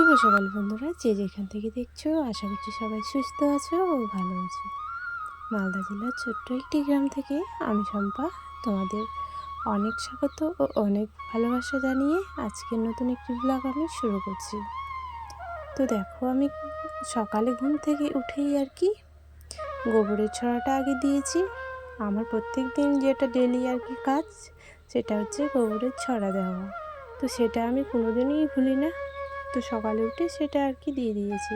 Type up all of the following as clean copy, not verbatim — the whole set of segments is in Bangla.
শুভ সকাল বন্ধুরা, যে যেখান থেকে দেখছো আশা করছি সবাই সুস্থ আছো ও ভালো আছো। মালদা জেলার ছোট্ট একটি গ্রাম থেকে আমি শম্পা তোমাদের অনেক স্বাগত ও অনেক ভালোবাসা জানিয়ে আজকের নতুন একটি ব্লগ আমি শুরু করছি। তো দেখো, আমি সকালে ঘুম থেকে উঠেই আর কি গোবরের ছড়াটা আগে দিয়েছি। আমার প্রত্যেক দিন যেটা ডেলি আর কি কাজ, সেটা হচ্ছে গোবরের ছড়া দেওয়া। তো সেটা আমি কোনোদিনই ভুলি না। তো সকালে উঠে সেটা আর কি দিয়ে দিয়েছি।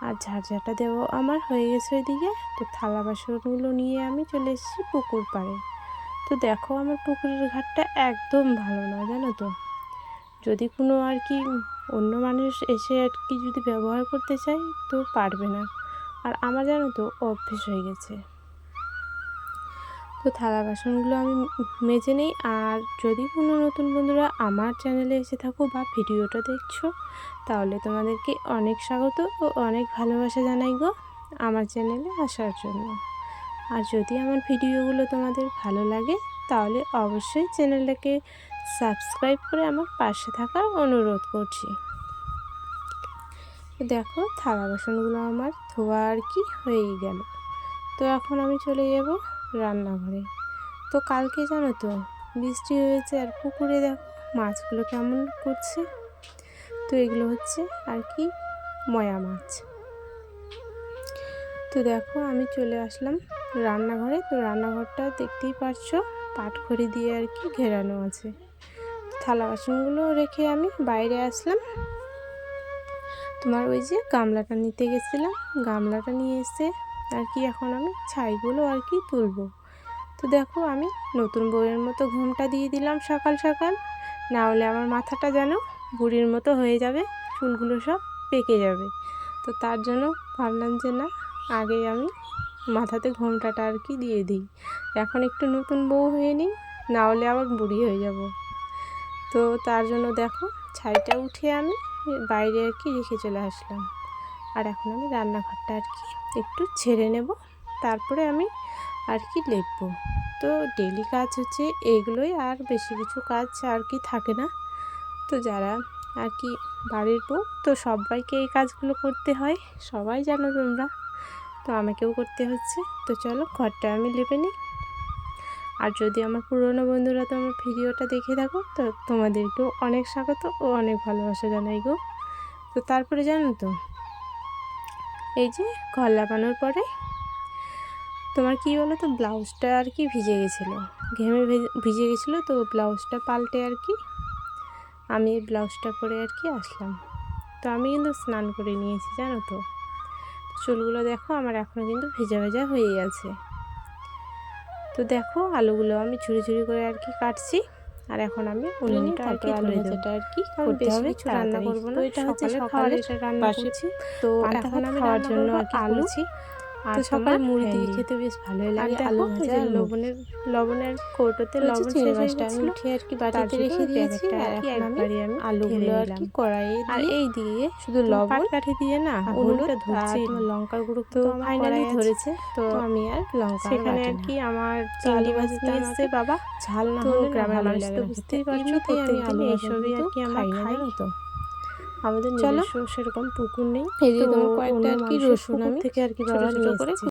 আর ঝাড়ঝাঁটা দেওয়া আমার হয়ে গেছে ওইদিকে। তো থালা বাসনগুলো নিয়ে আমি চলে এসেছি পুকুর পাড়ে। তো দেখো, আমার পুকুরের ঘাটটা একদম ভালো না, জানো তো। যদি কোনো আর কি অন্য মানুষ এসে আর কি যদি ব্যবহার করতে চায় তো পারবে না। আর আমার জানো তো অভ্যেস হয়ে গেছে। তো থালা বাসনগুলো আমি মেজে নিই। আর যদি কোনো নতুন বন্ধুরা আমার চ্যানেলে এসে থাকো বা ভিডিওটা দেখছো, তাহলে তোমাদেরকে অনেক স্বাগত ও অনেক ভালোবাসা জানাই গো আমার চ্যানেলে আসার জন্য। আর যদি আমার ভিডিওগুলো তোমাদের ভালো লাগে তাহলে অবশ্যই চ্যানেলটাকে সাবস্ক্রাইব করে আমার পাশে থাকার অনুরোধ করছি। তো দেখো, থালা বাসনগুলো আমার ধোয়া আর কি হয়েই গেল। তো এখন আমি চলে যাব রান্নাঘরে। তো কালকে জানো তো বৃষ্টি হয়েছে, আর পুকুরে দেখো মাছগুলো কেমন করছে। তো এগুলো হচ্ছে আর কি ময়া মাছ। তো দেখো, আমি চলে আসলাম রান্নাঘরে। তো রান্নাঘরটা দেখতেই পারছো পাটখড়ি দিয়ে আর কি ঘেরানো আছে। থালা বাসনগুলো রেখে আমি বাইরে আসলাম। তোমার ওই যে গামলাটা নিতে গেছিলাম, গামলাটা নিয়ে এসে আর কি এখন আমি ছাইগুলো আর কি তুলবো। তো দেখো, আমি নতুন বউয়ের মতো ঘুমটা দিয়ে দিলাম সকাল সকাল, না হলে আমার মাথাটা যেন বুড়ির মতো হয়ে যাবে, চুলগুলো সব পেকে যাবে। তো তার জন্য ভাবলাম যে না, আগে আমি মাথাতে ঘোমটাটা আর কি দিয়ে দিই, এখন একটু নতুন বউ হয়ে নিই, না হলে আবার বুড়ি হয়ে যাব। তো তার জন্য দেখো ছাইটা উঠে আমি বাইরে আর কি রেখে চলে আসলাম। আর এখন আমি রান্নাঘরটা আর কি একটু ছেড়ে নেব, তারপরে আমি আর কি লেপবো। তো ডেলি কাজ হচ্ছে এগুলোই, আর বেশি কিছু কাজ আর কি থাকে না। তো যারা আর কি বাড়ির বউ, তো সবাইকে এই কাজগুলো করতে হয়, সবাই জানো তোমরা। তো আমাকেও করতে হচ্ছে। তো চলো ঘরটা আমি লেপে নিই। আর যদি আমার পুরনো বন্ধুরা তো আমার ভিডিওটা দেখে থাকো, তো তোমাদেরকেও অনেক স্বাগত ও অনেক ভালোবাসা জানাই গো। তো তারপরে জানো তো, এই যে ঘর লাগানোর পরে তোমার কি বলো তো, ব্লাউজটা আর কি ভিজে গেছিলো, ঘেমে ভিজে গেছিলো। তো ব্লাউজটা পাল্টে আর কি আমি এই ব্লাউজটা পরে আর কি আসলাম। তো আমি কিন্তু স্নান করে নিয়েছি, জানো তো। চুলগুলো দেখো আমার এখনও কিন্তু ভেজা ভেজা হয়ে আছে। তো দেখো, আলুগুলো আমি ঝুড়ি ঝুড়ি করে আর কি কাটছি। আর এখন আমি উনুনটা আর কি আলু ভাজাটা আর কি করতে হবে, কিছু রান্না করবো না। তো এটা হচ্ছে সকালে রান্না করছি। তো এখন আমি খাওয়ার জন্য আর কি আলু। আর সকালে মুড়ি দিয়ে খেতে বেশ ভালোই লাগে আলু ভাজা। লবণের কৌটোতে লবণ শেষ হয়ে গেছিল, উঠে আর কি বাটিতে রেখে দিয়েছি। আর কি একবারই আমি আলুগুলো আর কি কড়াইয়ে দিয়ে, আর এই দিয়ে শুধু লবণ কাঠি দিয়ে না উনুনটা ধরছি। লঙ্কার গুঁড়ো তো ফাইনালি ধরেছে। তো আমি আর লঙ্কা সেখানে আর কি আমার চিংড়ি মাছ নিয়ে এসছে বাবা, ঝাল না হলে গ্রামের মানুষ তো বুঝতেই পারছো, আমি আলু এইসবই আর কি আমরা খাই। তো আমাদের নিজস্ব সেরকম পুকুর নেই, এই যে তোমার কয়েকটা আর কি রসুন আমি থেকে আর কি ছোটো ছোটো করে